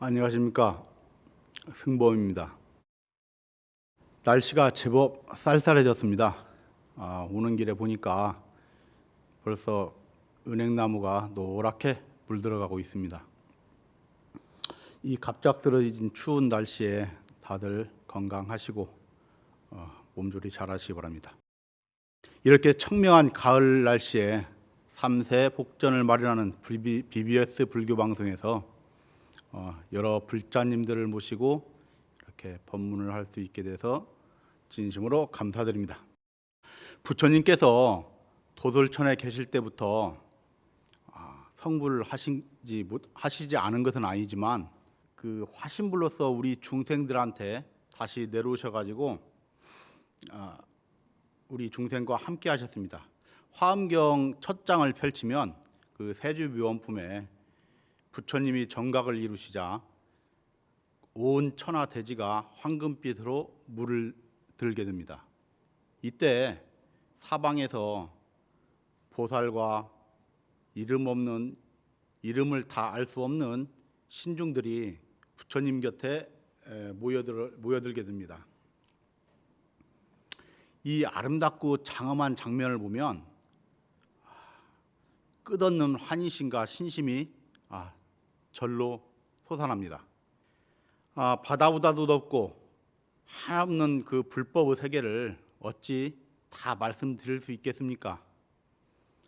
안녕하십니까, 승범입니다. 날씨가 제법 쌀쌀해졌습니다. 오는 길에 보니까 벌써 은행나무가 노랗게 물들어가고 있습니다. 이 갑작스러운 추운 날씨에 다들 건강하시고 몸조리 잘하시기 바랍니다. 이렇게 청명한 가을 날씨에 3세 복전을 마련하는 BBS 불교 방송에서 여러 불자님들을 모시고 이렇게 법문을 할 수 있게 돼서 진심으로 감사드립니다. 부처님께서 도솔천에 계실 때부터 성불을 하시지 않은 것은 아니지만 그 화신불로서 우리 중생들한테 다시 내려오셔가지고 우리 중생과 함께 하셨습니다. 화엄경 첫 장을 펼치면 그 세주묘원품에 부처님이 정각을 이루시자 온 천하 대지가 황금빛으로 물을 들게 됩니다. 이때 사방에서 보살과 이름을 다 알 수 없는 신중들이 부처님 곁에 모여들게 됩니다. 이 아름답고 장엄한 장면을 보면 끝없는 환희심과 신심이 절로 솟아납니다. 바다보다도 덥고 한없는 그 불법의 세계를 어찌 다 말씀드릴 수 있겠습니까?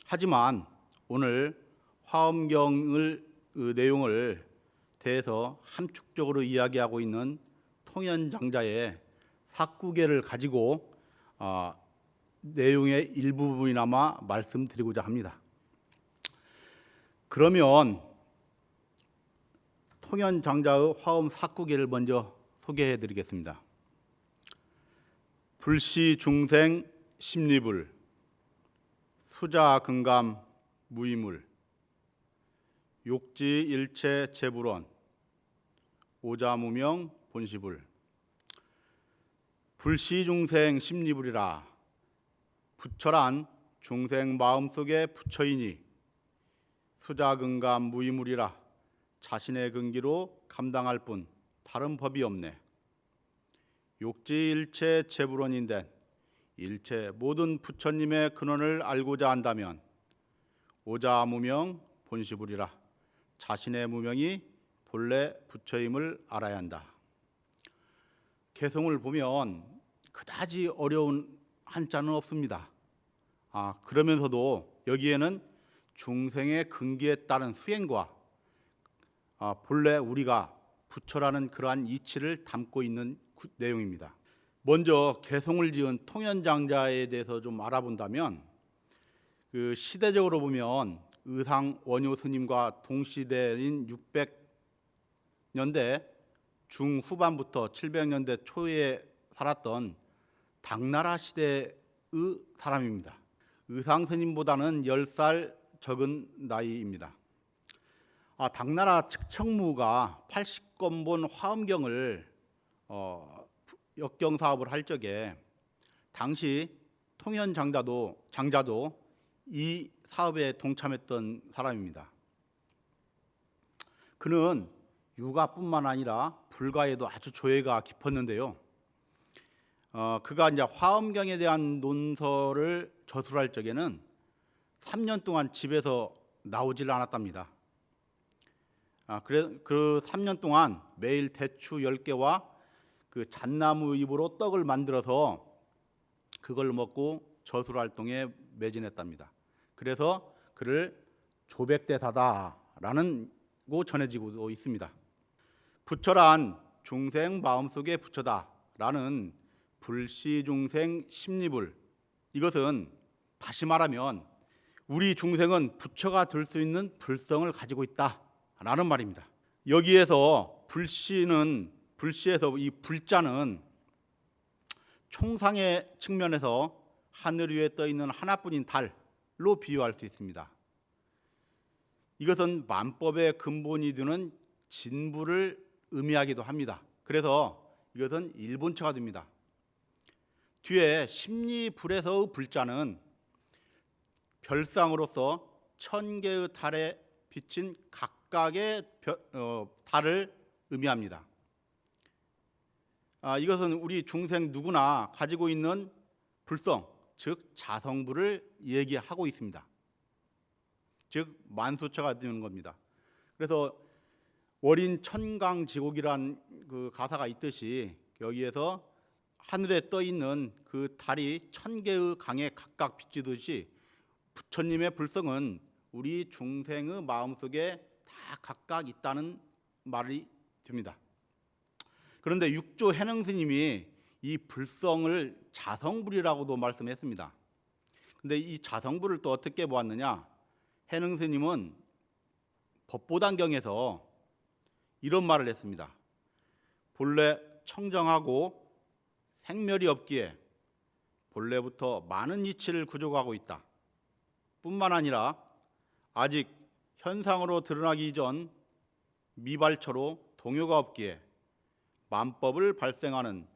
하지만 오늘 화엄경의 내용을 대해서 함축적으로 이야기하고 있는 통연장자의 사구계를 가지고 내용의 일부분이나마 말씀드리고자 합니다. 그러면 통연장자의 화엄 사구계를 먼저 소개해 드리겠습니다. 불시중생 심리불, 수자근감 무이물, 욕지일체 재불원, 오자무명 본시불. 불시중생 심리불이라 부처란 중생 마음속에 부처이니 수자근감 무이물이라 자신의 근기로 감당할 뿐 다른 법이 없네. 욕지일체 재불원인데 일체 모든 부처님의 근원을 알고자 한다면 오자무명 본시불이라 자신의 무명이 본래 부처임을 알아야 한다. 개성을 보면 그다지 어려운 한자는 없습니다. 그러면서도 여기에는 중생의 근기에 따른 수행과 본래 우리가 부처라는 그러한 이치를 담고 있는 내용입니다. 먼저 개성을 지은 통연장자에 대해서 좀 알아본다면 그 시대적으로 보면 의상 원효 스님과 동시대인 600년대 중후반부터 700년대 초에 살았던 당나라 시대의 사람입니다. 의상 스님보다는 10살 적은 나이입니다. 당나라 측청무가 80권본 화엄경을 역경 사업을 할 적에 당시 통연장자도 이 사업에 동참했던 사람입니다. 그는 유가뿐만 아니라 불가에도 아주 조예가 깊었는데요. 그가 이제 화엄경에 대한 논설을 저술할 적에는 3년 동안 집에서 나오질 않았답니다. 그 3년 동안 매일 대추 10개와 그 잣나무 잎으로 떡을 만들어서 그걸 먹고 저술 활동에 매진했답니다. 그래서 그를 조백대사다라는 고 전해지고 있습니다. 부처란 중생 마음속의 부처다라는 불시중생 심리불, 이것은 다시 말하면 우리 중생은 부처가 될 수 있는 불성을 가지고 있다라는 말입니다. 여기에서 불시에서 이 불자는 총상의 측면에서 하늘 위에 떠 있는 하나뿐인 달로 비유할 수 있습니다. 이것은 만법의 근본이 되는 진부를 의미하기도 합니다. 그래서 이것은 일본처가 됩니다. 뒤에 심리불에서의 불자는 별상으로서 1000개의 달에 비친 각각의 달을 의미합니다. 이것은 우리 중생 누구나 가지고 있는 불성, 즉 자성부를 얘기하고 있습니다. 즉 만수처가 되는 겁니다. 그래서 월인 천강지곡이란 그 가사가 있듯이 여기에서 하늘에 떠 있는 그 달이 1000개의 강에 각각 비치듯이 부처님의 불성은 우리 중생의 마음속에 다 각각 있다는 말이 됩니다. 그런데 육조 해능 스님이 이 불성을 자성불이라고도 말씀했습니다. 근데 이 자성불을 또 어떻게 보았느냐? 해능 스님은 법보단경에서 이런 말을 했습니다. 본래 청정하고 생멸이 없기에 본래부터 많은 이치를 구족하고 있다. 뿐만 아니라 아직 현상으로 드러나기 이전 미발처로 동요가 없기에 만법을 발생하는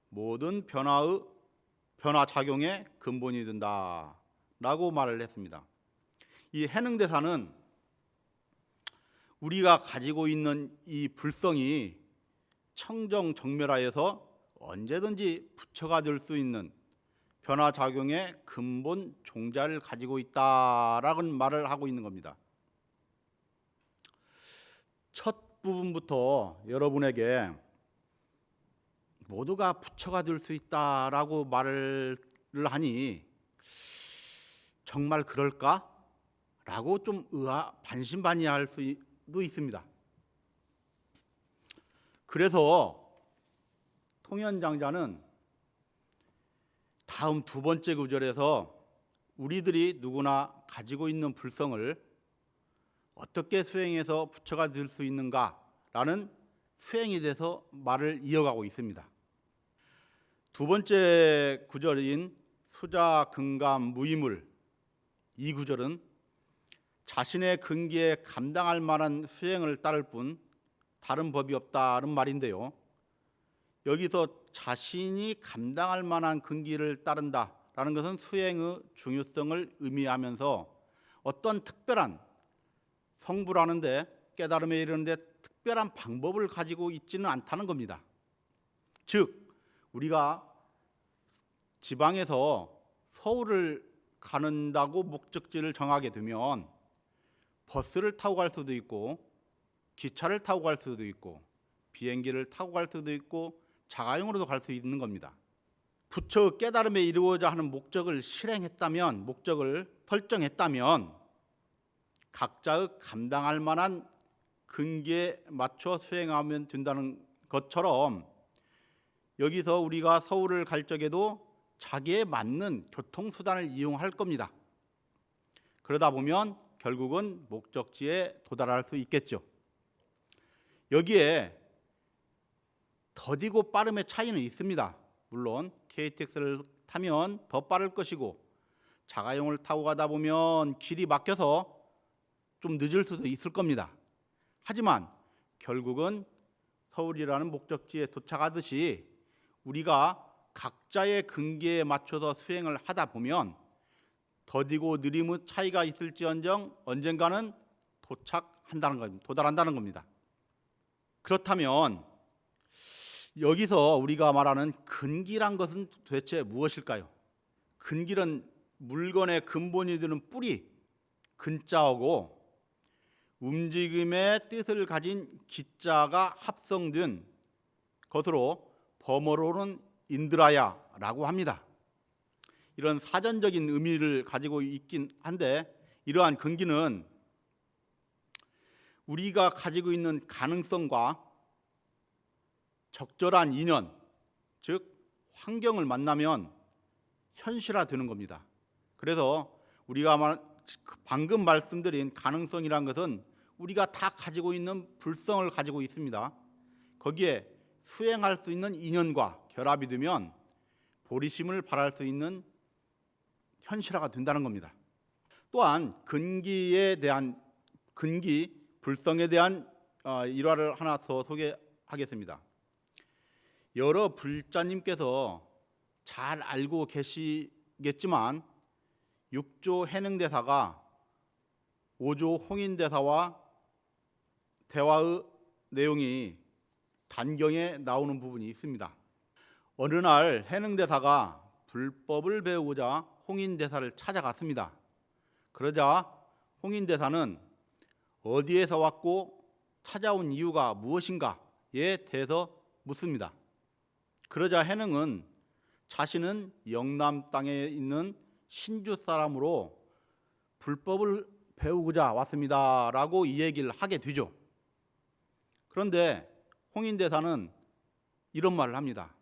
모든 변화 작용의 근본이 된다 라고 말을 했습니다. 이 해능대사는 우리가 가지고 있는 이 불성이 청정정멸하여서 언제든지 부처가 될 수 있는 변화작용의 근본 종자를 가지고 있다라는 말을 하고 있는 겁니다. 첫 부분부터 여러분에게 모두가 부처가 될 수 있다라고 말을 하니 정말 그럴까? 라고 좀 반신반의할 수도 있습니다. 그래서 통현장자는 다음 두 번째 구절에서 우리들이 누구나 가지고 있는 불성을 어떻게 수행해서 부처가 될 수 있는가라는 수행에 대해서 말을 이어가고 있습니다. 두 번째 구절인 수자 근감 무이물, 이 구절은 자신의 근기에 감당할 만한 수행을 따를 뿐 다른 법이 없다는 말인데요. 여기서 자신이 감당할 만한 근기를 따른다라는 것은 수행의 중요성을 의미하면서 어떤 특별한 성불하는데 깨달음에 이르는데 특별한 방법을 가지고 있지는 않다는 겁니다. 즉 우리가 지방에서 서울을 가는다고 목적지를 정하게 되면 버스를 타고 갈 수도 있고 기차를 타고 갈 수도 있고 비행기를 타고 갈 수도 있고 자가용으로도 갈 수 있는 겁니다. 부처 깨달음에 이르고자 하는 목적을 실행했다면, 목적을 설정했다면 각자의 감당할 만한 근기에 맞춰 수행하면 된다는 것처럼 여기서 우리가 서울을 갈 적에도 자기에 맞는 교통수단을 이용할 겁니다. 그러다 보면 결국은 목적지에 도달할 수 있겠죠. 여기에 더디고 빠름의 차이는 있습니다. 물론 KTX를 타면 더 빠를 것이고 자가용을 타고 가다 보면 길이 막혀서 좀 늦을 수도 있을 겁니다. 하지만 결국은 서울이라는 목적지에 도착하듯이 우리가 각자의 근기에 맞춰서 수행을 하다 보면 더디고 느림의 차이가 있을지언정 언젠가는 도달한다는 겁니다. 그렇다면 여기서 우리가 말하는 근기란 것은 도대체 무엇일까요? 근기는 물건의 근본이 되는 뿌리, 근자어고 움직임의 뜻을 가진 기자가 합성된 것으로 범어로는 인드라야라고 합니다. 이런 사전적인 의미를 가지고 있긴 한데 이러한 근기는 우리가 가지고 있는 가능성과 적절한 인연, 즉 환경을 만나면 현실화되는 겁니다. 그래서 우리가 방금 말씀드린 가능성이란 것은 우리가 다 가지고 있는 불성을 가지고 있습니다. 거기에 수행할 수 있는 인연과 결합이 되면 보리심을 발할 수 있는 현실화가 된다는 겁니다. 또한 불성에 대한 일화를 하나 더 소개하겠습니다. 여러 불자님께서 잘 알고 계시겠지만 육조 해능대사가 오조 홍인대사와 대화의 내용이 단경에 나오는 부분이 있습니다. 어느 날 해능대사가 불법을 배우고자 홍인대사를 찾아갔습니다. 그러자 홍인대사는 어디에서 왔고 찾아온 이유가 무엇인가에 대해서 묻습니다. 그러자 해능은 자신은 영남 땅에 있는 신주 사람으로 불법을 배우고자 왔습니다 라고 이 얘기를 하게 되죠. 그런데 홍인대사는 이런 말을 합니다.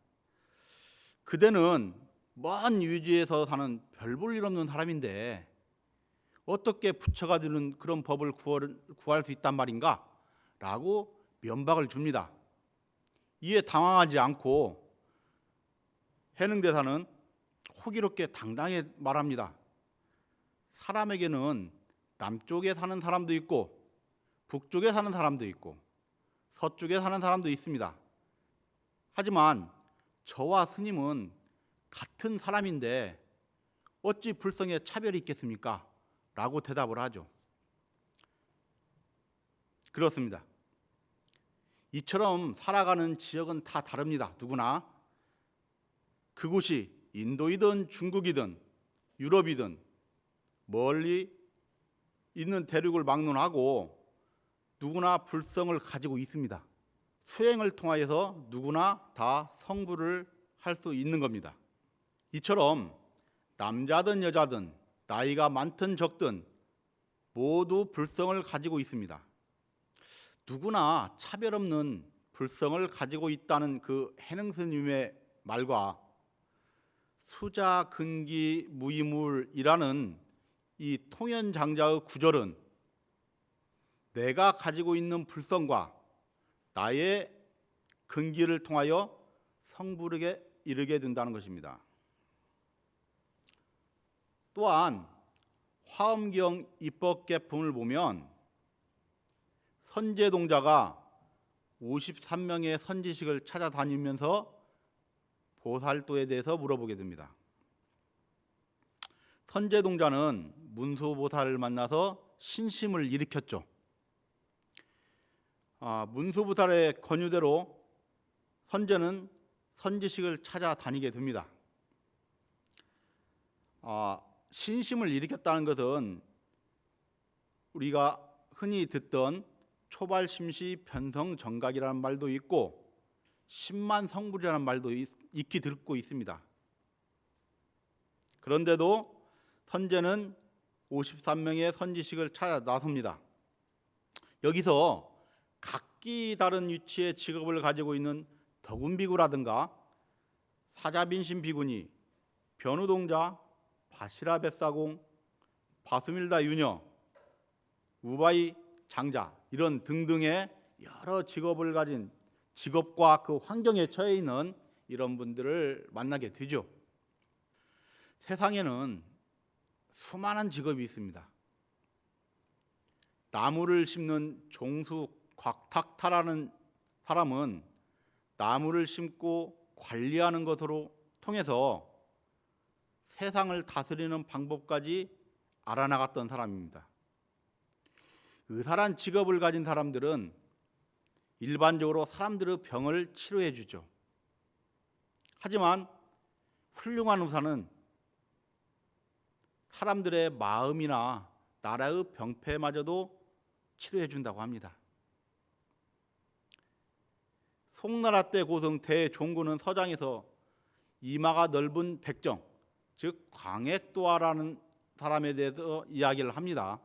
그대는 먼 유지에서 사는 별 볼 일 없는 사람인데 어떻게 부처가 되는 그런 법을 구할 수 있단 말인가? 라고 면박을 줍니다. 이에 당황하지 않고 해능대사는 호기롭게 당당히 말합니다. 사람에게는 남쪽에 사는 사람도 있고 북쪽에 사는 사람도 있고 서쪽에 사는 사람도 있습니다. 하지만 저와 스님은 같은 사람인데 어찌 불성에 차별이 있겠습니까? 라고 대답을 하죠. 그렇습니다. 이처럼 살아가는 지역은 다 다릅니다. 누구나. 그곳이 인도이든 중국이든 유럽이든 멀리 있는 대륙을 막론하고 누구나 불성을 가지고 있습니다. 수행을 통하여서 누구나 다 성불을 할 수 있는 겁니다. 이처럼 남자든 여자든 나이가 많든 적든 모두 불성을 가지고 있습니다. 누구나 차별 없는 불성을 가지고 있다는 그 해능스님의 말과 수자 근기 무이물이라는 이 통연장자의 구절은 내가 가지고 있는 불성과 나의 근기를 통하여 성불에 이르게 된다는 것입니다. 또한 화엄경 입법계품을 보면 선제동자가 53명의 선지식을 찾아다니면서 보살도에 대해서 물어보게 됩니다. 선제동자는 문수보살을 만나서 신심을 일으켰죠. 문수보살의 권유대로 선제는 선지식을 찾아다니게 됩니다. 신심을 일으켰다는 것은 우리가 흔히 듣던 초발심시 변성정각이라는 말도 있고 십만성불이라는 말도 익히 듣고 있습니다. 그런데도 선제는 53명의 선지식을 찾아 나섭니다. 여기서 각기 다른 위치의 직업을 가지고 있는 덕운비구라든가 사자빈신 비구니, 변우동자, 바시라뱃사공, 바수밀다 유녀, 우바이 장자 이런 등등의 여러 직업을 가진 직업과 그 환경에 처해 있는 이런 분들을 만나게 되죠. 세상에는 수많은 직업이 있습니다. 나무를 심는 종수 곽탁타라는 사람은 나무를 심고 관리하는 것으로 통해서 세상을 다스리는 방법까지 알아나갔던 사람입니다. 의사란 직업을 가진 사람들은 일반적으로 사람들의 병을 치료해 주죠. 하지만 훌륭한 의사는 사람들의 마음이나 나라의 병폐마저도 치료해 준다고 합니다. 송나라 때 고성 대종고는 서장에서 이마가 넓은 백정, 즉 광액도화라는 사람에 대해서 이야기를 합니다.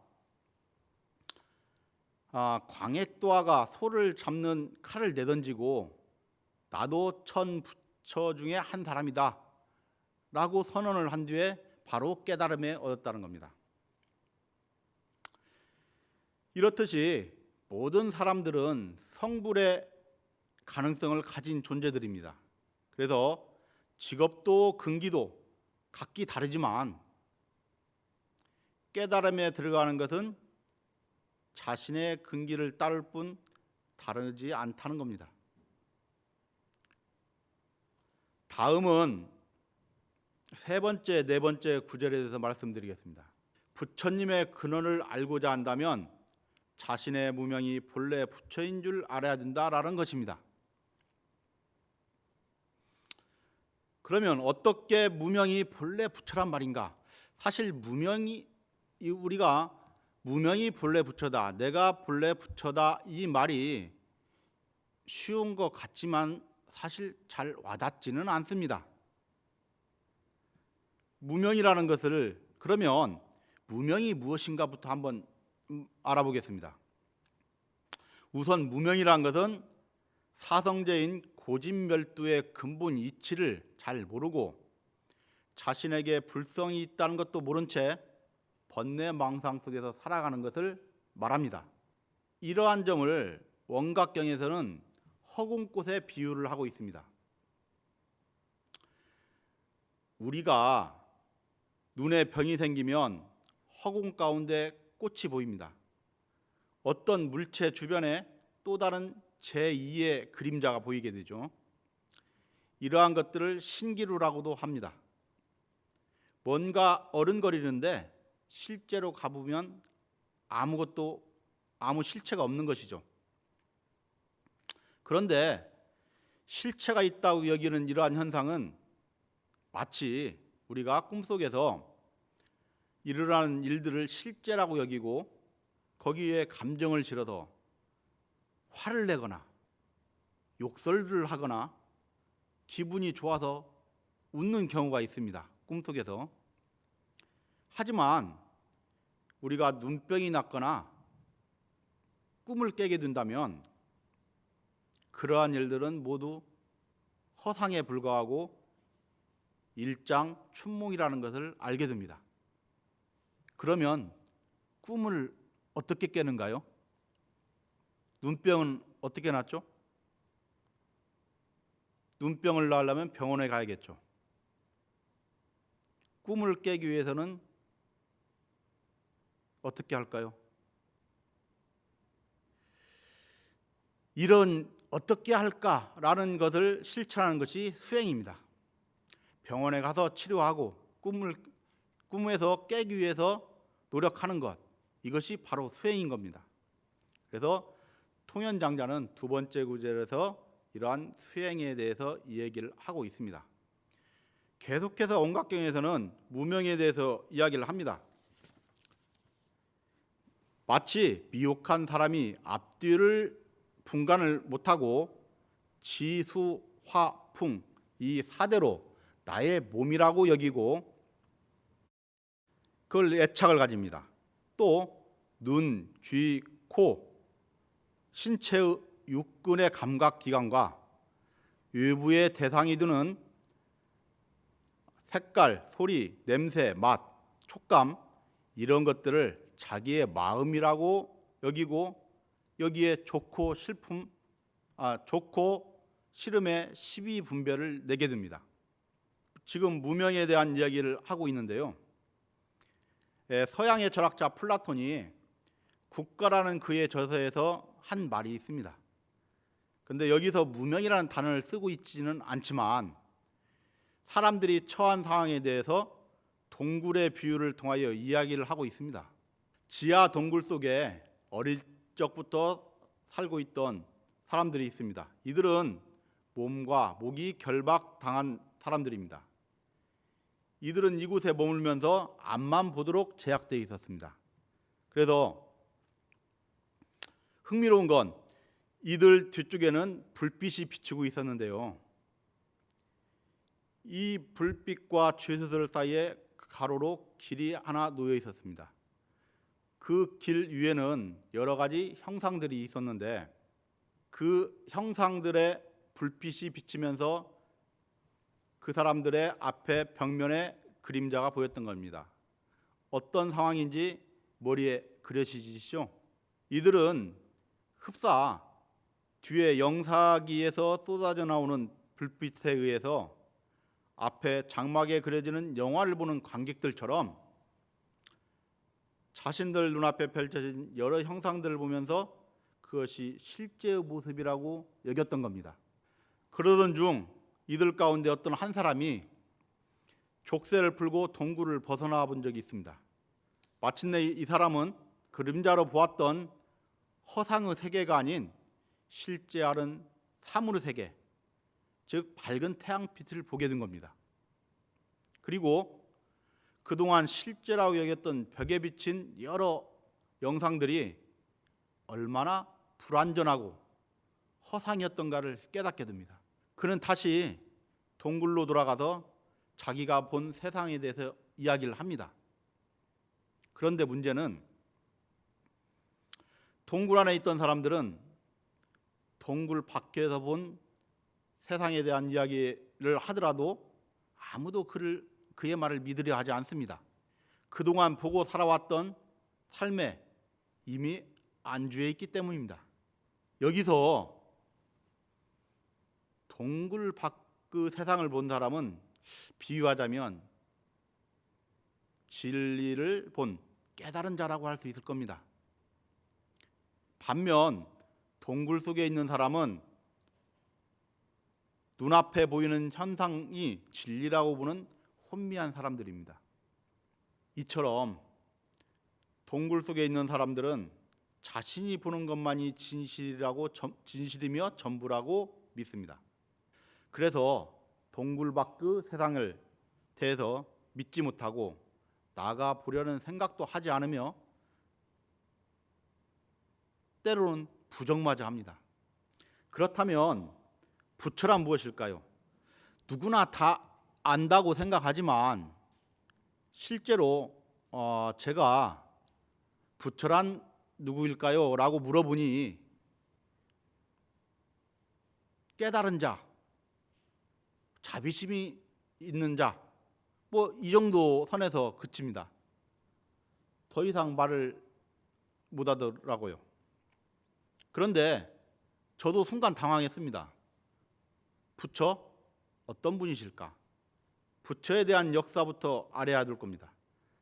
광액도화가 소를 잡는 칼을 내던지고 나도 천 부처 중에 한 사람이다 라고 선언을 한 뒤에 바로 깨달음에 얻었다는 겁니다. 이렇듯이 모든 사람들은 성불의 가능성을 가진 존재들입니다. 그래서 직업도 근기도 각기 다르지만 깨달음에 들어가는 것은 자신의 근기를 따를 뿐 다르지 않다는 겁니다. 다음은 세 번째, 네 번째 구절에 대해서 말씀드리겠습니다. 부처님의 근원을 알고자 한다면 자신의 무명이 본래 부처인 줄 알아야 된다라는 것입니다. 그러면 어떻게 무명이 본래 부처란 말인가? 사실 우리가 무명이 본래 부처다, 내가 본래 부처다, 이 말이 쉬운 것 같지만 사실 잘 와닿지는 않습니다. 무명이라는 것을, 그러면 무명이 무엇인가부터 한번 알아보겠습니다. 우선 무명이라는 것은 사성제인 고진멸두의 근본 이치를 잘 모르고 자신에게 불성이 있다는 것도 모른 채 번뇌망상 속에서 살아가는 것을 말합니다. 이러한 점을 원각경에서는 허공꽃에 비유를 하고 있습니다. 우리가 눈에 병이 생기면 허공 가운데 꽃이 보입니다. 어떤 물체 주변에 또 다른 제2의 그림자가 보이게 되죠. 이러한 것들을 신기루라고도 합니다. 뭔가 어른거리는데 실제로 가보면 아무 실체가 없는 것이죠. 그런데 실체가 있다고 여기는 이러한 현상은 마치 우리가 꿈속에서 일어나는 일들을 실제라고 여기고 거기에 감정을 실어서 화를 내거나 욕설을 하거나 기분이 좋아서 웃는 경우가 있습니다. 꿈속에서. 하지만 우리가 눈병이 났거나 꿈을 깨게 된다면 그러한 일들은 모두 허상에 불과하고 일장춘몽이라는 것을 알게 됩니다. 그러면 꿈을 어떻게 깨는가요? 눈병은 어떻게 났죠? 눈병을 나으려면 병원에 가야겠죠. 꿈을 깨기 위해서는 어떻게 할까요? 이런 어떻게 할까라는 것을 실천하는 것이 수행입니다. 병원에 가서 치료하고 꿈에서 깨기 위해서 노력하는 것, 이것이 바로 수행인 겁니다. 그래서 통연장자는 두 번째 구절에서 이러한 수행에 대해서 이 얘기를 하고 있습니다. 계속해서 원각경에서는 무명에 대해서 이야기를 합니다. 마치 미혹한 사람이 앞뒤를 분간을 못하고 지수, 화, 풍, 이 4대로 나의 몸이라고 여기고 그걸 애착을 가집니다. 또 눈, 귀, 코, 신체의 육근의 감각기관과 외부의 대상이 드는 색깔, 소리, 냄새, 맛, 촉감, 이런 것들을 자기의 마음이라고 여기고 여기에 좋고 싫음의 시비분별을 내게 됩니다. 지금 무명에 대한 이야기를 하고 있는데요. 서양의 철학자 플라톤이 국가라는 그의 저서에서 한 말이 있습니다. 그런데 여기서 무명이라는 단어를 쓰고 있지는 않지만 사람들이 처한 상황에 대해서 동굴의 비유를 통하여 이야기를 하고 있습니다. 지하 동굴 속에 어릴 적부터 살고 있던 사람들이 있습니다. 이들은 몸과 목이 결박당한 사람들입니다. 이들은 이곳에 머물면서 앞만 보도록 제약되어 있었습니다. 그래서 흥미로운 건 이들 뒤쪽에는 불빛이 비추고 있었는데요. 이 불빛과 죄수들 사이에 가로로 길이 하나 놓여 있었습니다. 그 길 위에는 여러 가지 형상들이 있었는데 그 형상들의 불빛이 비치면서 그 사람들의 앞에 벽면에 그림자가 보였던 겁니다. 어떤 상황인지 머리에 그려지시죠? 이들은 흡사 뒤에 영사기에서 쏟아져 나오는 불빛에 의해서 앞에 장막에 그려지는 영화를 보는 관객들처럼 자신들 눈앞에 펼쳐진 여러 형상들을 보면서 그것이 실제의 모습이라고 여겼던 겁니다. 그러던 중 이들 가운데 어떤 한 사람이 족쇄를 풀고 동굴을 벗어나 본 적이 있습니다. 마침내 이 사람은 그림자로 보았던 허상의 세계가 아닌 실제 아른 사물의 세계, 즉 밝은 태양빛을 보게 된 겁니다. 그리고 그동안 실제라고 여겼던 벽에 비친 여러 영상들이 얼마나 불완전하고 허상이었던가를 깨닫게 됩니다. 그는 다시 동굴로 돌아가서 자기가 본 세상에 대해서 이야기를 합니다. 그런데 문제는 동굴 안에 있던 사람들은 동굴 밖에서 본 세상에 대한 이야기를 하더라도 아무도 그의 말을 믿으려 하지 않습니다. 그동안 보고 살아왔던 삶에 이미 안주해 있기 때문입니다. 여기서 동굴 밖의 세상을 본 사람은 비유하자면 진리를 본 깨달은 자라고 할 수 있을 겁니다. 반면 동굴 속에 있는 사람은 눈앞에 보이는 현상이 진리라고 보는 혼미한 사람들입니다. 이처럼 동굴 속에 있는 사람들은 자신이 보는 것만이 진실이며 전부라고 믿습니다. 그래서 동굴 밖의 세상을 대해서 믿지 못하고 나가 보려는 생각도 하지 않으며 때로는 부정마저 합니다. 그렇다면 부처란 무엇일까요? 누구나 다 안다고 생각하지만 실제로 제가 부처란 누구일까요? 라고 물어보니 깨달은 자, 자비심이 있는 자, 이 정도 선에서 그칩니다. 더 이상 말을 못 하더라고요. 그런데 저도 순간 당황했습니다. 부처? 어떤 분이실까? 부처에 대한 역사부터 알아야 될 겁니다.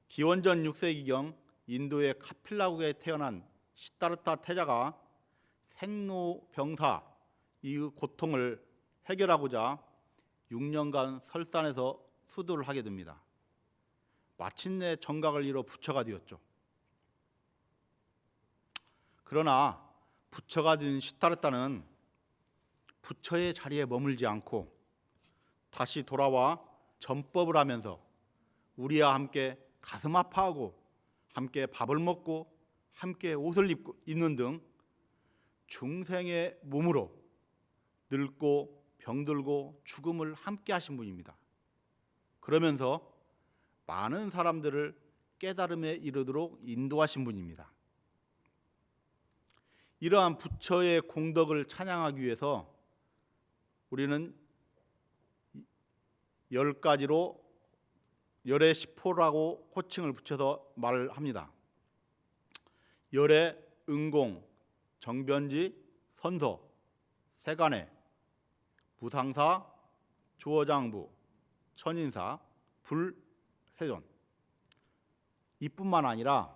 기원전 6세기경 인도의 카필라국에 태어난 시다르타 태자가 생로병사 이 고통을 해결하고자 6년간 설산에서 수도를 하게 됩니다. 마침내 정각을 이뤄 부처가 되었죠. 그러나 부처가 된 시다르타는 부처의 자리에 머물지 않고 다시 돌아와 전법을 하면서 우리와 함께 가슴 아파하고 함께 밥을 먹고 함께 옷을 입는 등 중생의 몸으로 늙고 병들고 죽음을 함께 하신 분입니다. 그러면서 많은 사람들을 깨달음에 이르도록 인도하신 분입니다. 이러한 부처의 공덕을 찬양하기 위해서 우리는 10가지로 열의 10호라고 호칭을 붙여서 말을 합니다. 열의 응공, 정변지, 선서, 세간회, 무상사, 조어장부, 천인사, 불, 세존. 이뿐만 아니라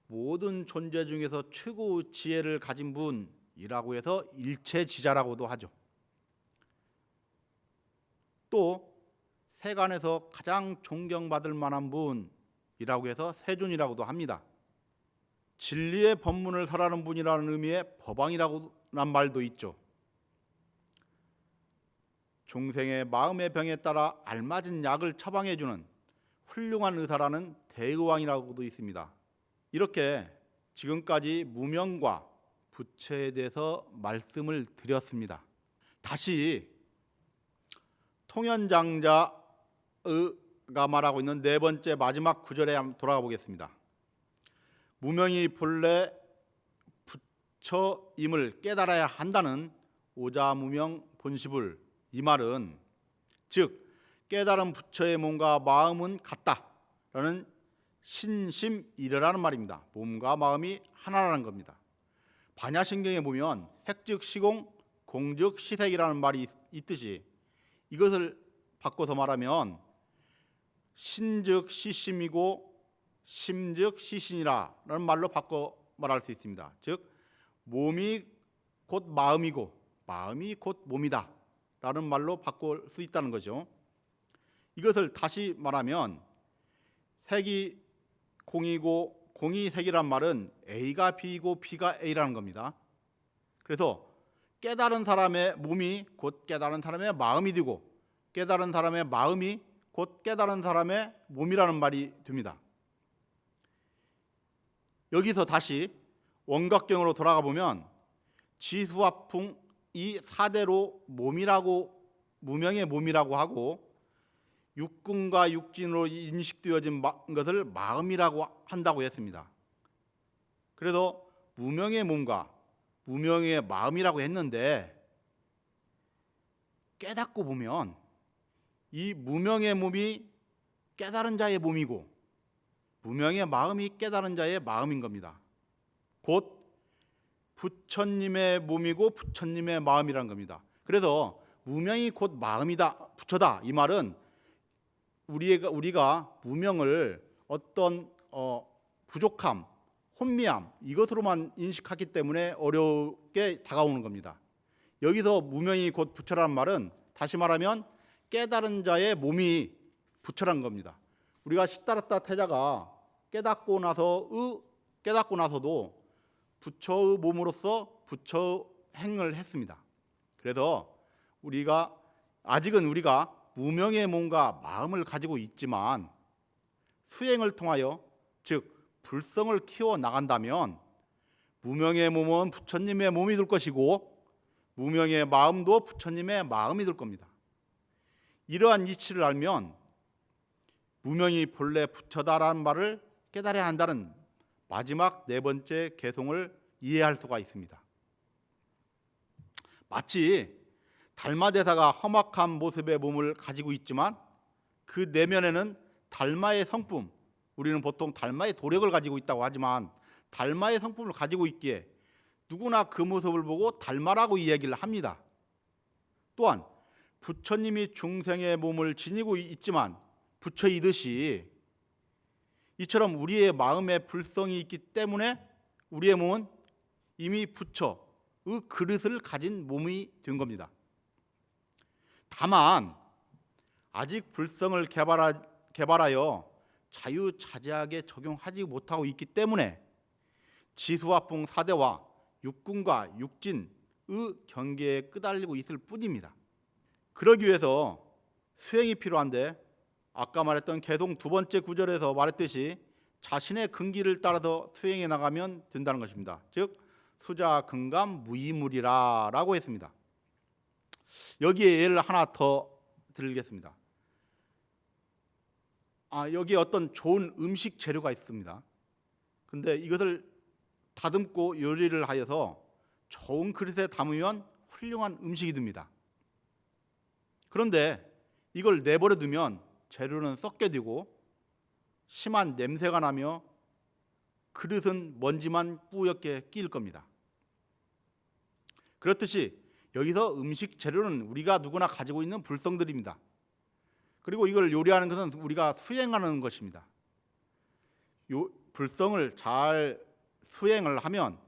모든 존재 중에서 최고의 지혜를 가진 분이라고 해서 일체지자라고도 하죠. 또 세간에서 가장 존경받을 만한 분이라고 해서 세존이라고도 합니다. 진리의 법문을 설하는 분이라는 의미의 법왕이라는 말도 있죠. 중생의 마음의 병에 따라 알맞은 약을 처방해주는 훌륭한 의사라는 대의왕이라고도 있습니다. 이렇게 지금까지 무명과 부처에 대해서 말씀을 드렸습니다. 다시 통현장자가 말하고 있는 네 번째 마지막 구절에 한번 돌아가 보겠습니다. 무명이 본래 부처임을 깨달아야 한다는 오자무명 본시불, 이 말은 즉 깨달은 부처의 몸과 마음은 같다라는 신심이르라는 말입니다. 몸과 마음이 하나라는 겁니다. 반야신경에 보면 색즉 시공, 공즉 시색이라는 말이 있듯이 이것을 바꿔서 말하면 신즉 시심이고 심즉 시신이라는 말로 바꿔 말할 수 있습니다. 즉 몸이 곧 마음이고 마음이 곧 몸이다 라는 말로 바꿀 수 있다는 거죠. 이것을 다시 말하면 색이 공이고 공이 색이란 말은 A가 B이고 B가 A라는 겁니다. 그래서 깨달은 사람의 몸이 곧 깨달은 사람의 마음이 되고 깨달은 사람의 마음이 곧 깨달은 사람의 몸이라는 말이 됩니다. 여기서 다시 원각경으로 돌아가 보면 지수화풍 이 4대로 몸이라고, 무명의 몸이라고 하고 육근과 육진으로 인식되어진 것을 마음이라고 한다고 했습니다. 그래서 무명의 몸과 무명의 마음이라고 했는데, 깨닫고 보면 이 무명의 몸이 깨달은 자의 몸이고 무명의 마음이 깨달은 자의 마음인 겁니다. 곧 부처님의 몸이고 부처님의 마음이란 겁니다. 그래서 무명이 곧 마음이다, 부처다, 이 말은 우리가 무명을 어떤 부족함, 혼미함, 이것으로만 인식하기 때문에 어렵게 다가오는 겁니다. 여기서 무명이 곧 부처라는 말은 다시 말하면 깨달은 자의 몸이 부처란 겁니다. 우리가 시다라타 태자가 깨닫고 나서도 부처의 몸으로서 부처 행을 했습니다. 그래서 아직은 우리가 무명의 몸과 마음을 가지고 있지만 수행을 통하여, 즉 불성을 키워 나간다면 무명의 몸은 부처님의 몸이 될 것이고 무명의 마음도 부처님의 마음이 될 겁니다. 이러한 이치를 알면 무명이 본래 부처다라는 말을 깨달아야 한다는 마지막 네 번째 개송을 이해할 수가 있습니다. 마치 달마대사가 험악한 모습의 몸을 가지고 있지만 그 내면에는 달마의 성품, 우리는 보통 달마의 도력을 가지고 있다고 하지만 달마의 성품을 가지고 있기에 누구나 그 모습을 보고 달마라고 이야기를 합니다. 또한 부처님이 중생의 몸을 지니고 있지만 부처이듯이 이처럼 우리의 마음에 불성이 있기 때문에 우리의 몸은 이미 부처의 그릇을 가진 몸이 된 겁니다. 다만 아직 불성을 개발하여 자유자재하게 적용하지 못하고 있기 때문에 지수화풍 4대와 육근과 육진의 경계에 끄달리고 있을 뿐입니다. 그러기 위해서 수행이 필요한데, 아까 말했던 개송 두 번째 구절에서 말했듯이 자신의 근기를 따라서 수행해 나가면 된다는 것입니다. 즉 수자 근감 무이물이라고 했습니다. 여기에 예를 하나 더 드리겠습니다. 여기에 어떤 좋은 음식 재료가 있습니다. 근데 이것을 다듬고 요리를 하여서 좋은 그릇에 담으면 훌륭한 음식이 됩니다. 그런데 이걸 내버려 두면 재료는 썩게 되고 심한 냄새가 나며 그릇은 먼지만 뿌옇게 끼일 겁니다. 그렇듯이 여기서 음식 재료는 우리가 누구나 가지고 있는 불성들입니다. 그리고 이걸 요리하는 것은 우리가 수행하는 것입니다. 불성을 잘 수행을 하면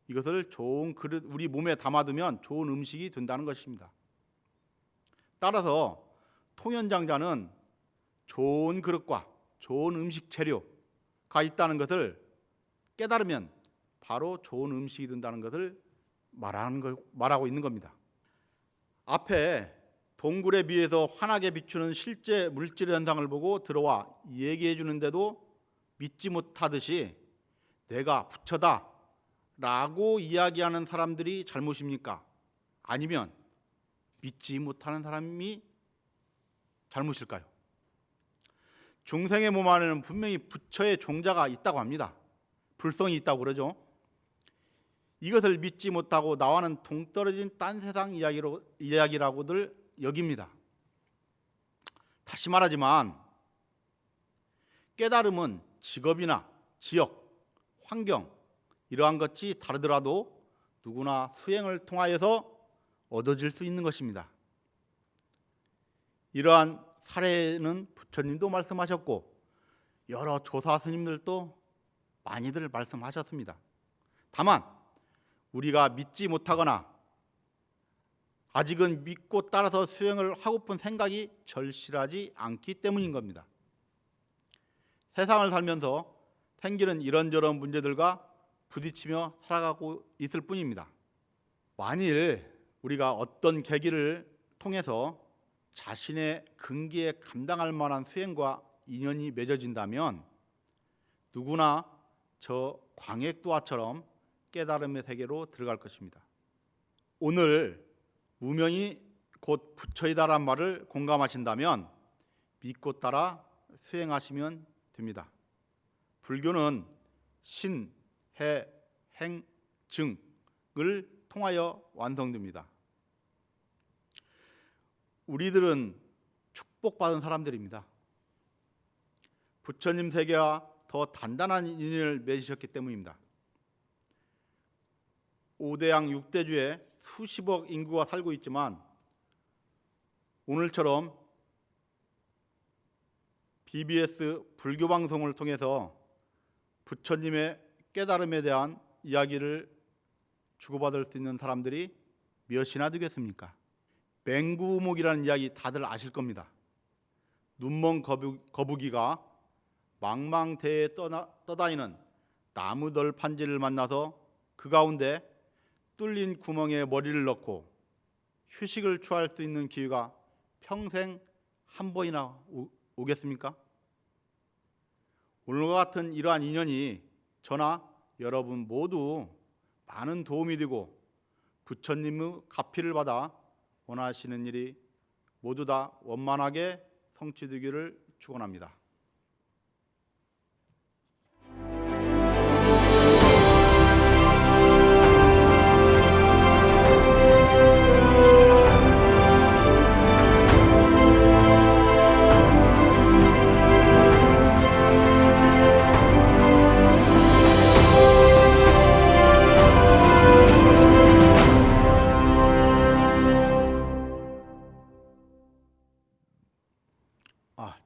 이것을 좋은 그릇, 우리 몸에 담아두면 좋은 음식이 된다는 것입니다. 따라서 통연장자는 좋은 그릇과 좋은 음식 재료가 있다는 것을 깨달으면 바로 좋은 음식이 된다는 것을 말하고 있는 겁니다. 앞에 동굴에 비해서 환하게 비추는 실제 물질 현상을 보고 들어와 얘기해 주는데도 믿지 못하듯이 내가 부처다 라고 이야기하는 사람들이 잘못입니까? 아니면 믿지 못하는 사람이 잘못일까요? 중생의 몸 안에는 분명히 부처의 종자가 있다고 합니다. 불성이 있다고 그러죠. 이것을 믿지 못하고 나와는 동떨어진 딴 세상 이야기라고들 여깁니다. 다시 말하지만 깨달음은 직업이나 지역, 환경 이러한 것이 다르더라도 누구나 수행을 통하여서 얻어질 수 있는 것입니다. 이러한 사례는 부처님도 말씀하셨고 여러 조사 스님들도 많이들 말씀하셨습니다. 다만 우리가 믿지 못하거나 아직은 믿고 따라서 수행을 하고픈 생각이 절실하지 않기 때문인 겁니다. 세상을 살면서 생기는 이런저런 문제들과 부딪히며 살아가고 있을 뿐입니다. 만일 우리가 어떤 계기를 통해서 자신의 근기에 감당할 만한 수행과 인연이 맺어진다면 누구나 저 광액도화처럼 깨달음의 세계로 들어갈 것입니다. 오늘 무명이 곧 부처이다란 말을 공감하신다면 믿고 따라 수행하시면 됩니다. 불교는 신, 해, 행, 증을 통하여 완성됩니다. 우리들은 축복받은 사람들입니다. 부처님 세계와 더 단단한 인연을 맺으셨기 때문입니다. 5대양 6대주에 수십억 인구가 살고 있지만 오늘처럼 BBS 불교 방송을 통해서 부처님의 깨달음에 대한 이야기를 주고받을 수 있는 사람들이 몇이나 되겠습니까? 맹구우목이라는 이야기 다들 아실 겁니다. 눈먼 거북이가 망망대해에 떠다니는 나무덜 판지를 만나서 그 가운데 뚫린 구멍에 머리를 넣고 휴식을 취할 수 있는 기회가 평생 한 번이나 오겠습니까? 오늘과 같은 이러한 인연이 저나 여러분 모두 많은 도움이 되고 부처님의 가피를 받아 원하시는 일이 모두 다 원만하게 성취되기를 축원합니다.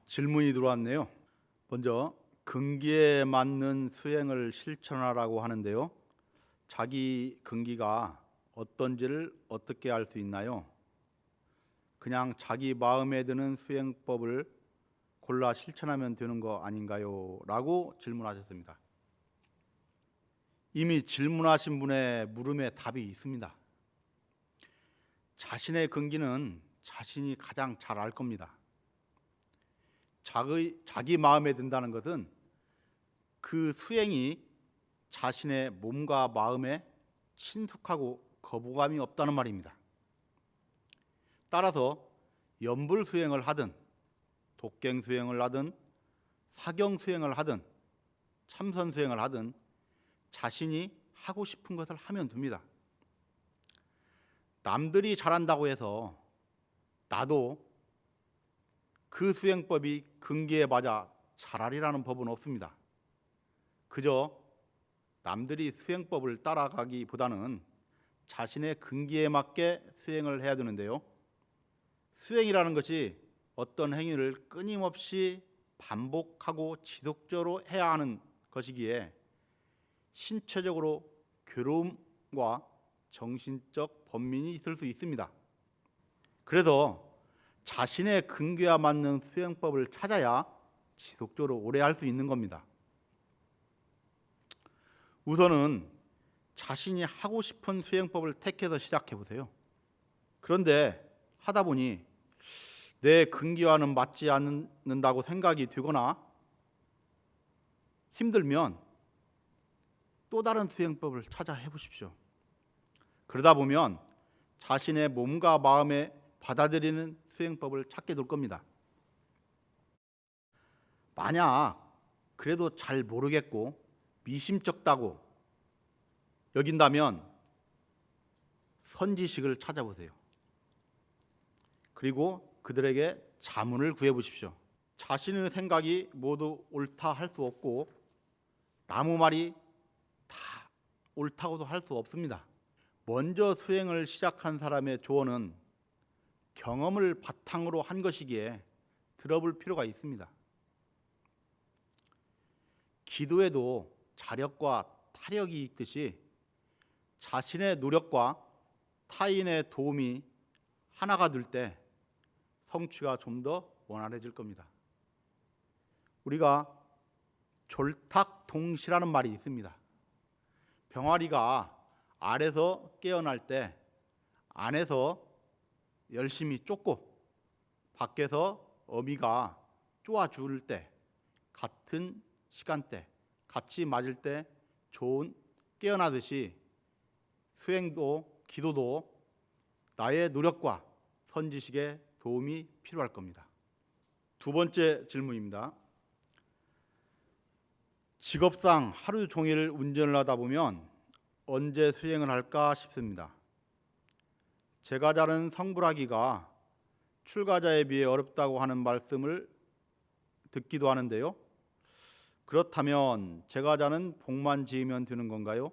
질문이 들어왔네요. 먼저 근기에 맞는 수행을 실천하라고 하는데요. 자기 근기가 어떤지를 어떻게 알 수 있나요? 그냥 자기 마음에 드는 수행법을 골라 실천하면 되는 거 아닌가요? 라고 질문하셨습니다. 이미 질문하신 분의 물음에 답이 있습니다. 자신의 근기는 자신이 가장 잘 알 겁니다. 자기 마음에 든다는 것은 그 수행이 자신의 몸과 마음에 친숙하고 거부감이 없다는 말입니다. 따라서 염불 수행을 하든 독갱 수행을 하든 사경 수행을 하든 참선 수행을 하든 자신이 하고 싶은 것을 하면 됩니다. 남들이 잘한다고 해서 나도 그 수행법이 근기에 맞아 잘하리라는 법은 없습니다. 그저 남들이 수행법을 따라가기보다는 자신의 근기에 맞게 수행을 해야 되는데요. 수행이라는 것이 어떤 행위를 끊임없이 반복하고 지속적으로 해야 하는 것이기에 신체적으로 괴로움과 정신적 번민이 있을 수 있습니다. 그래서 자신의 근기와 맞는 수행법을 찾아야 지속적으로 오래 할 수 있는 겁니다. 우선은 자신이 하고 싶은 수행법을 택해서 시작해 보세요. 그런데 하다 보니 내 근기와는 맞지 않는다고 생각이 되거나 힘들면 또 다른 수행법을 찾아 해보십시오. 그러다 보면 자신의 몸과 마음에 받아들이는 수행법을 찾게 될 겁니다. 만약 그래도 잘 모르겠고 미심쩍다고 여긴다면 선지식을 찾아보세요. 그리고 그들에게 자문을 구해보십시오. 자신의 생각이 모두 옳다 할 수 없고 남의 말이 다 옳다고도 할 수 없습니다. 먼저 수행을 시작한 사람의 조언은 경험을 바탕으로 한 것이기에 들어볼 필요가 있습니다. 기도에도 자력과 타력이 있듯이 자신의 노력과 타인의 도움이 하나가 될 때 성취가 좀 더 원활해질 겁니다. 우리가 졸탁동시라는 말이 있습니다. 병아리가 알에서 깨어날 때 안에서 열심히 쫓고 밖에서 어미가 쪼아줄 때, 같은 시간대, 같이 맞을 때 좋은 깨어나듯이 수행도 기도도 나의 노력과 선지식에 도움이 필요할 겁니다. 두 번째 질문입니다. 직업상 하루 종일 운전을 하다 보면 언제 수행을 할까 싶습니다. 제가자는 성불하기가 출가자에 비해 어렵다고 하는 말씀을 듣기도 하는데요. 그렇다면 제가자는 복만 지으면 되는 건가요?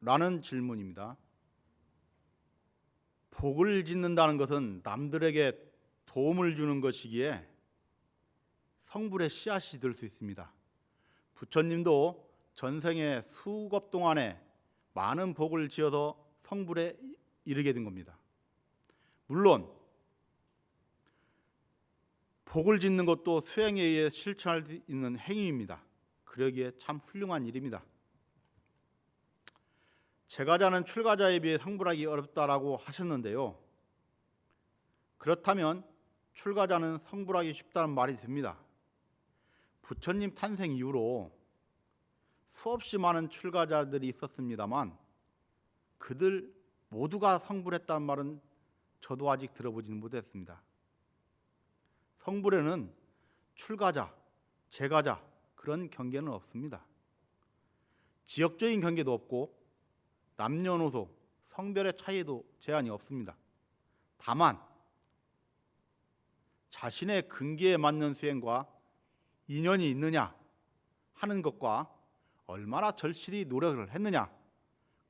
라는 질문입니다. 복을 짓는다는 것은 남들에게 도움을 주는 것이기에 성불의 씨앗이 될 수 있습니다. 부처님도 전생에 수겁 동안에 많은 복을 지어서 성불에 이르게 된 겁니다. 물론 복을 짓는 것도 수행에 의해 실천할 수 있는 행위입니다. 그러기에 참 훌륭한 일입니다. 제가자는 출가자에 비해 성불하기 어렵다라고 하셨는데요. 그렇다면 출가자는 성불하기 쉽다는 말이 됩니다. 부처님 탄생 이후로 수없이 많은 출가자들이 있었습니다만 그들 모두가 성불했다는 말은 저도 아직 들어보지는 못했습니다. 성불에는 출가자, 제가자 그런 경계는 없습니다. 지역적인 경계도 없고 남녀노소, 성별의 차이에도 제한이 없습니다. 다만 자신의 근기에 맞는 수행과 인연이 있느냐 하는 것과 얼마나 절실히 노력을 했느냐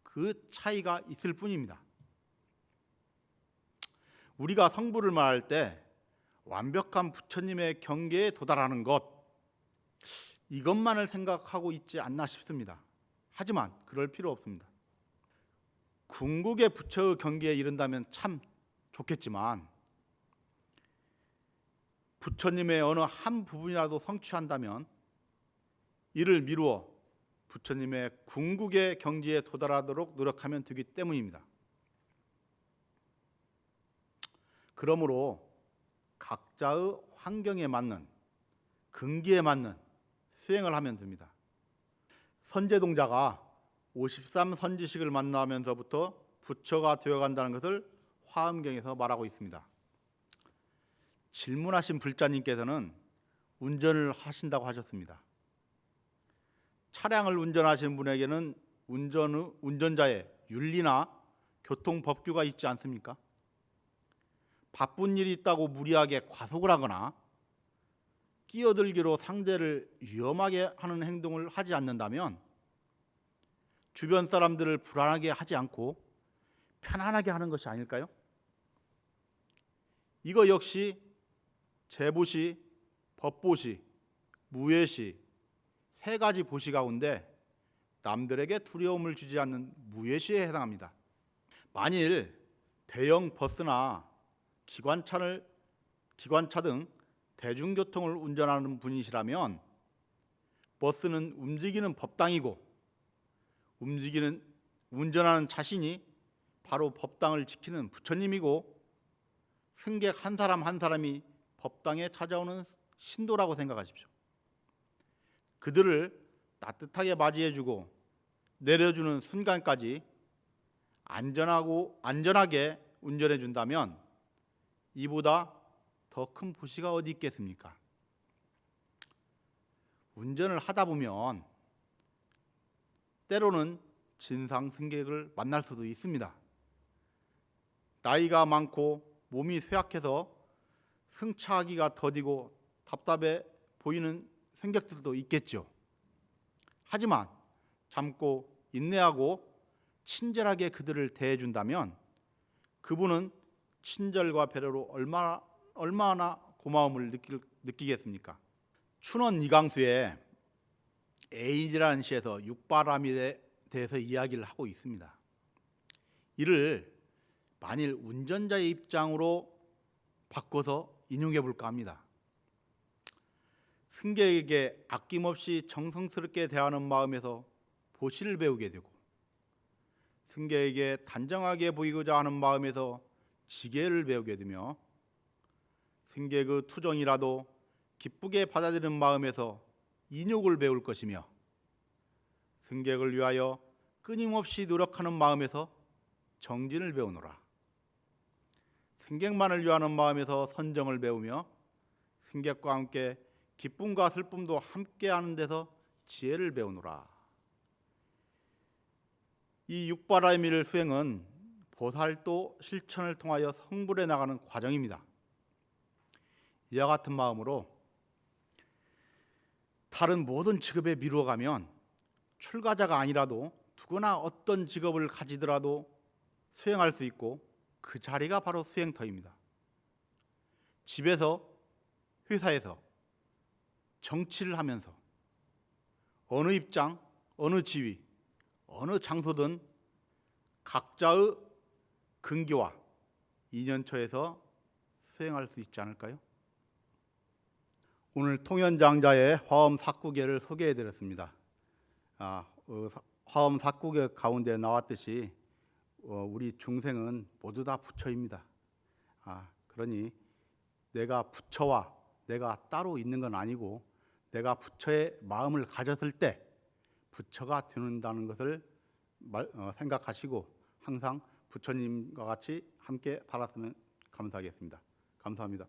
그 차이가 있을 뿐입니다. 우리가 성불을 말할 때 완벽한 부처님의 경계에 도달하는 것 이것만을 생각하고 있지 않나 싶습니다. 하지만 그럴 필요 없습니다. 궁극의 부처의 경계에 이른다면 참 좋겠지만 부처님의 어느 한 부분이라도 성취한다면 이를 미루어 부처님의 궁극의 경지에 도달하도록 노력하면 되기 때문입니다. 그러므로 각자의 환경에 맞는 근기에 맞는 수행을 하면 됩니다. 선제동자가 53선지식을 만나면서부터 부처가 되어간다는 것을 화엄경에서 말하고 있습니다. 질문하신 불자님께서는 운전을 하신다고 하셨습니다. 차량을 운전하시는 분에게는 운전자의 윤리나 교통법규가 있지 않습니까? 바쁜 일이 있다고 무리하게 과속을 하거나 끼어들기로 상대를 위험하게 하는 행동을 하지 않는다면 주변 사람들을 불안하게 하지 않고 편안하게 하는 것이 아닐까요? 이거 역시 제보시, 법보시, 무예시 세 가지 보시 가운데 남들에게 두려움을 주지 않는 무예시에 해당합니다. 만일 대형 버스나 기관차 등 대중교통을 운전하는 분이시라면 버스는 움직이는 법당이고 운전하는 자신이 바로 법당을 지키는 부처님이고 승객 한 사람 한 사람이 법당에 찾아오는 신도라고 생각하십시오. 그들을 따뜻하게 맞이해주고 내려주는 순간까지 안전하게 운전해 준다면 이보다 더 큰 보시가 어디 있겠습니까? 운전을 하다 보면 때로는 진상 승객을 만날 수도 있습니다. 나이가 많고 몸이 쇠약해서 승차하기가 더디고 답답해 보이는 승객들도 있겠죠. 하지만 참고 인내하고 친절하게 그들을 대해준다면 그분은 친절과 배려로 얼마나 고마움을 느끼겠습니까? 춘원 이강수에 애인이라는 시에서 육바람일에 대해서 이야기를 하고 있습니다. 이를 만일 운전자의 입장으로 바꿔서 인용해 볼까 합니다. 승객에게 아낌없이 정성스럽게 대하는 마음에서 보시를 배우게 되고 승객에게 단정하게 보이고자 하는 마음에서 지계를 배우게 되며 승객의 투정이라도 기쁘게 받아들이는 마음에서 인욕을 배울 것이며 승객을 위하여 끊임없이 노력하는 마음에서 정진을 배우노라. 승객만을 위하는 마음에서 선정을 배우며 승객과 함께 기쁨과 슬픔도 함께하는 데서 지혜를 배우노라. 이 육바라밀 수행은 보살도 실천을 통하여 성불해 나가는 과정입니다. 이와 같은 마음으로 다른 모든 직업에 미루어가면 출가자가 아니라도 누구나 어떤 직업을 가지더라도 수행할 수 있고 그 자리가 바로 수행터입니다. 집에서, 회사에서, 정치를 하면서 어느 입장, 어느 지위, 어느 장소든 각자의 근기와 인연처에서 수행할 수 있지 않을까요? 오늘 통연장자의 화엄 사구계를 소개해드렸습니다. 화엄 사구계 가운데 나왔듯이 우리 중생은 모두 다 부처입니다. 그러니 내가 부처와 내가 따로 있는 건 아니고 내가 부처의 마음을 가졌을 때 부처가 되는다는 것을 생각하시고 항상 부처님과 같이 함께 살았으면 감사하겠습니다. 감사합니다.